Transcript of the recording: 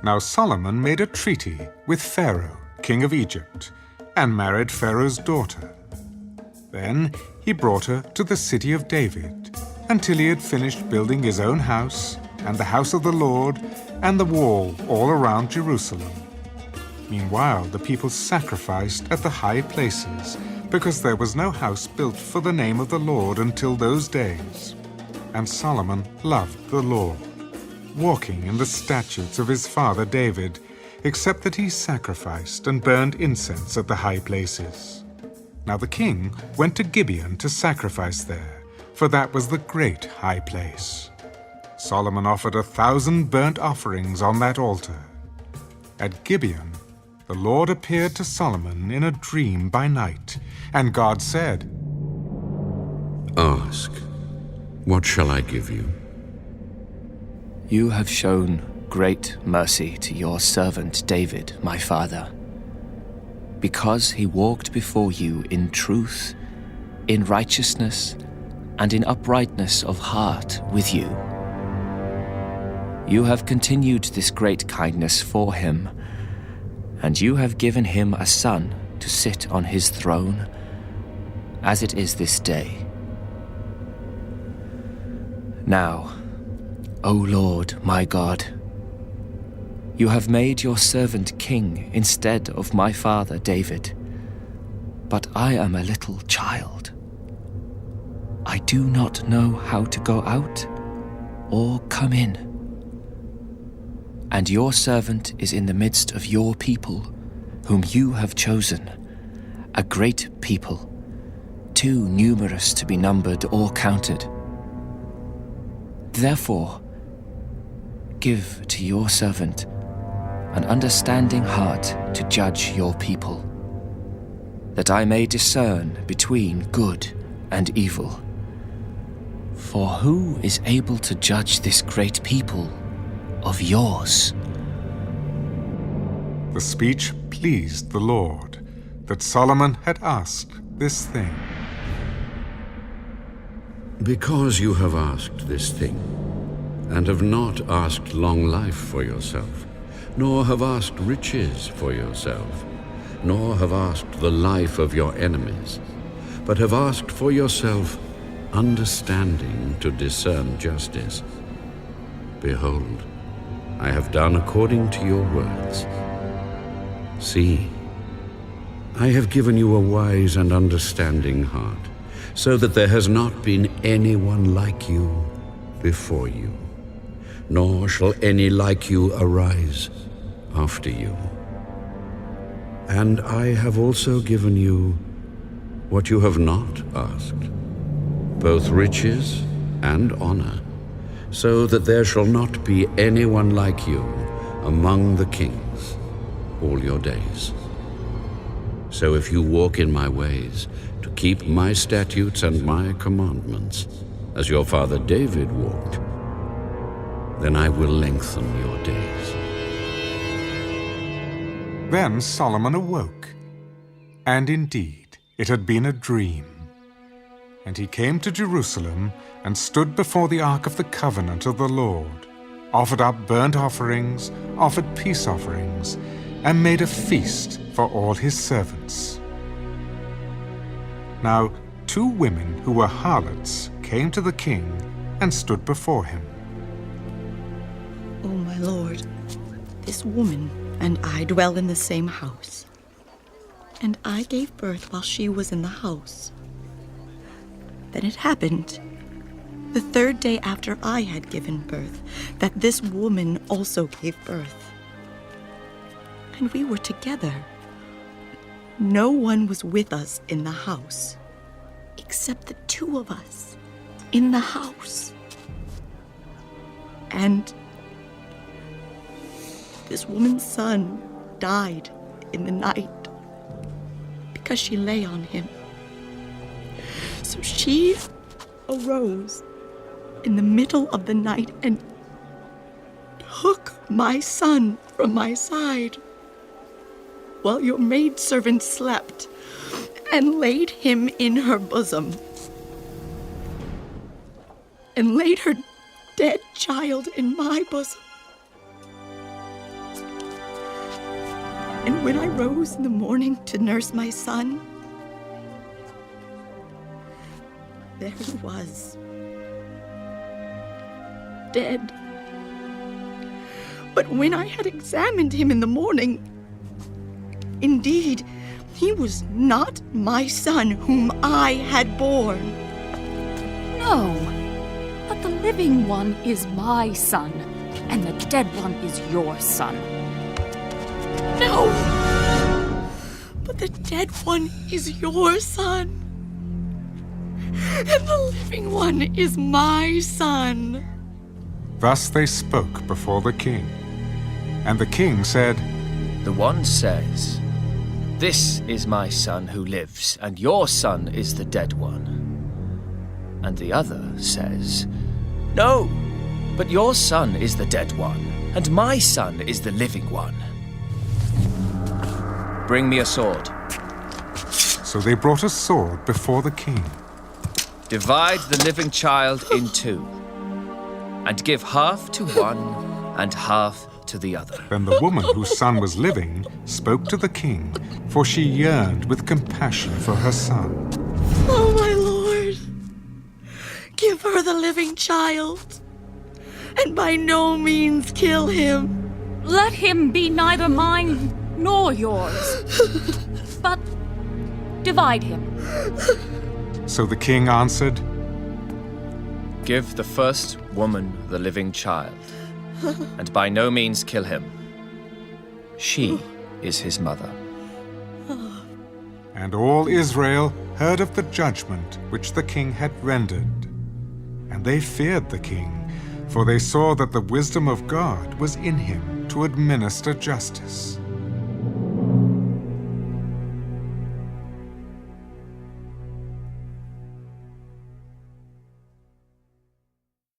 Now Solomon made a treaty with Pharaoh, king of Egypt, and married Pharaoh's daughter. Then he brought her to the city of David, until he had finished building his own house, and the house of the Lord, and the wall all around Jerusalem. Meanwhile, the people sacrificed at the high places, because there was no house built for the name of the Lord until those days. And Solomon loved the Lord, walking in the statutes of his father David, except that he sacrificed and burned incense at the high places. Now the king went to Gibeon to sacrifice there, for that was the great high place. Solomon offered 1,000 burnt offerings on that altar. At Gibeon, the Lord appeared to Solomon in a dream by night, and God said, "Ask, what shall I give you?" You have shown great mercy to your servant David, my father, because he walked before you in truth, in righteousness, and in uprightness of heart with you. You have continued this great kindness for him, and you have given him a son to sit on his throne, as it is this day. Now, O Lord my God, you have made your servant king instead of my father David, but I am a little child. I do not know how to go out or come in. And your servant is in the midst of your people, whom you have chosen, a great people, too numerous to be numbered or counted. Therefore, give to your servant an understanding heart to judge your people, that I may discern between good and evil. For who is able to judge this great people of yours?" The speech pleased the Lord, that Solomon had asked this thing. Because you have asked this thing, and have not asked long life for yourself, nor have asked riches for yourself, nor have asked the life of your enemies, but have asked for yourself understanding to discern justice, behold, I have done according to your words. See, I have given you a wise and understanding heart, so that there has not been anyone like you before you, nor shall any like you arise after you. And I have also given you what you have not asked, both riches and honor, so that there shall not be anyone like you among the kings all your days. So if you walk in my ways, to keep my statutes and my commandments, as your father David walked, then I will lengthen your days. Then Solomon awoke, and indeed it had been a dream. And he came to Jerusalem and stood before the ark of the covenant of the Lord, offered up burnt offerings, offered peace offerings, and made a feast for all his servants. Now 2 women who were harlots came to the king and stood before him. "O my lord, this woman and I dwell in the same house, and I gave birth while she was in the house. Then it happened, the 3rd day after I had given birth, that this woman also gave birth. And we were together. No one was with us in the house, except the 2 of us in the house. And this woman's son died in the night because she lay on him. So she arose in the middle of the night and took my son from my side while your maidservant slept, and laid him in her bosom, and laid her dead child in my bosom. And when I rose in the morning to nurse my son, there he was, dead. But when I had examined him in the morning, indeed, he was not my son whom I had born. No, but the living one is my son, and the dead one is your son. No! But the dead one is your son, and the living one is my son. Thus they spoke before the king. And the king said, The one says, This is my son who lives, and your son is the dead one. And the other says, No, but your son is the dead one, and my son is the living one. Bring me a sword. So they brought a sword before the king. Divide the living child in two, and give half to one and half to the other. Then the woman whose son was living spoke to the king, for she yearned with compassion for her son. Oh, my lord, give her the living child, and by no means kill him. Let him be neither mine nor yours, but divide him. So the king answered, Give the first woman the living child, and by no means kill him. She is his mother. And all Israel heard of the judgment which the king had rendered. And they feared the king, for they saw that the wisdom of God was in him to administer justice.